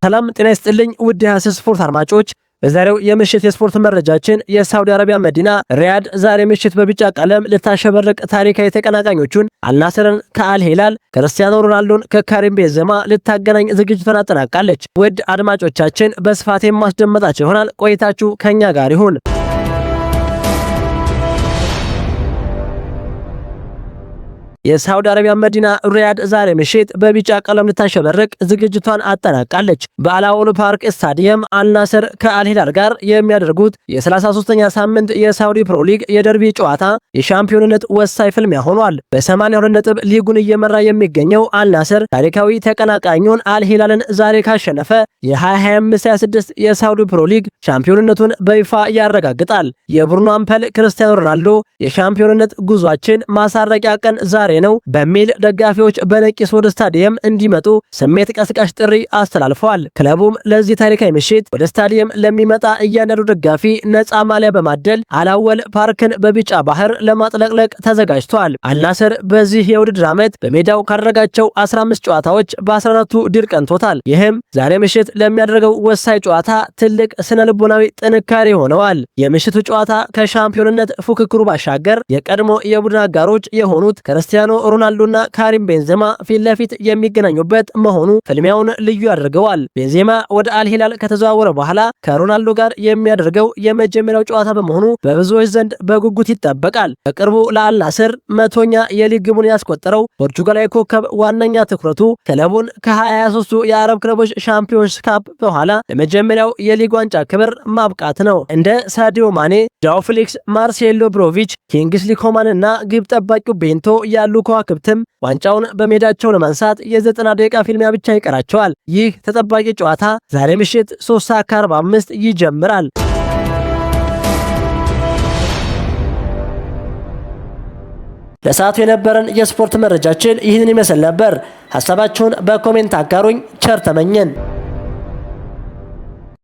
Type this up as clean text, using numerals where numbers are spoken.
ሰላም ጤና ይስጥልኝ ውድ የሐሰስ ስፖርት አድማጮች፣ በዛሬው የምሽት የስፖርት መረጃችን የሳውዲ አረቢያ መዲና ሪያድ ዛሬ ምሽት በቢጫ ቀለም ልታሸበርቅ ታሪካዊ ተቀናቃኞቹን አልናስርን ከአል ሂላል፣ ክርስቲያኖ ሮናልዶን ከካሪም ቤንዜማ ልታገናኝ ዝግጅቱን አጠናቃለች። ውድ አድማጮቻችን በስፋት የማስደመጣቸው ይሆናል። ቆይታችሁ ከኛ ጋር ይሁን። የሳውዲ አረቢያ መዲና ሪያድ ዛሬ ምሽት በቢጫ ቀለም ልታሸበርቅ ዝግጅቷን አጠናቃለች። በአልአውል ፓርክ ስታዲየም አልናስር ከአል ሂላል ጋር የሚያደርጉት የ33ኛ ሳምንት የሳውዲ ፕሮ ሊግ የደርቢ ጨዋታ የሻምፒዮንነት ወሳኝ ፍልሚያ ሆኗል። በ82 ነጥብ ሊጉን እየመራ የሚገኘው አልናስር ታሪካዊ ተቀናቃኙን አል ሂላልን ዛሬ ካሸነፈ የ2025/26 የሳውዲ ፕሮ ሊግ ሻምፒዮንነቱን በይፋ ያረጋግጣል። የቡርኖ አምፐል ክርስቲያኖ ሮናልዶ የሻምፒዮንነት ጉዟችን ማሳረቂያ ቀን ዛሬ ነው በሚል ደጋፊዎች በነቂስ ወደ ስታዲየም እንዲመጡ ስሜት ቀስቃሽ ጥሪ አስተላልፈዋል። ክለቡም ለዚህ ታሪካዊ ምሽት ወደ ስታዲየም ለሚመጣ እያንዳንዱ ደጋፊ ነፃ ማሊያ በማደል አልአወል ፓርክን በቢጫ ባህር ለማጥለቅለቅ ተዘጋጅቷል። አልናስር በዚህ የውድድር ዓመት በሜዳው ካደረጋቸው 15 ጨዋታዎች በ14ቱ ድል ቀንቶታል። ይህም ዛሬ ምሽት ለሚያደርገው ወሳኝ ጨዋታ ትልቅ ስነ ልቦናዊ ጥንካሬ ሆነዋል። የምሽቱ ጨዋታ ከሻምፒዮንነት ፉክክሩ ባሻገር የቀድሞ የቡድን አጋሮች የሆኑት ክርስቲያኖ ሮናልዶና ካሪም ቤንዜማ ፊት ለፊት የሚገናኙበት መሆኑ ፍልሚያውን ልዩ ያደርገዋል። ቤንዜማ ወደ አል ሂላል ከተዘዋወረ በኋላ ከሮናልዶ ጋር የሚያደርገው የመጀመሪያው ጨዋታ በመሆኑ በብዙዎች ዘንድ በጉጉት ይጠበቃል። በቅርቡ ለአልናስር 100ኛ የሊግ ግቡን ያስቆጠረው ፖርቹጋላዊ ኮከብ ዋነኛ ትኩረቱ ክለቡን ከ23ቱ የአረብ ክለቦች ሻምፒዮንስ ካፕ በኋላ ለመጀመሪያው የሊግ ዋንጫ ክብር ማብቃት ነው። እንደ ሳዲዮ ማኔ፣ ጃኦ ፌሊክስ፣ ማርሴሎ ብሮቪች፣ ኪንግስሊ ኮማን እና ግብ ጠባቂው ቤንቶ ያሉ ከዋክብትም ዋንጫውን በሜዳቸው ለማንሳት የ90 ደቂቃ ፊልሚያ ብቻ ይቀራቸዋል። ይህ ተጠባቂ ጨዋታ ዛሬ ምሽት 3:45 ይጀምራል። ለሰዓቱ የነበረን የስፖርት መረጃችን ይህንን ይመስል ነበር። ሐሳባችሁን በኮሜንት አጋሩኝ። ቸር ተመኘን።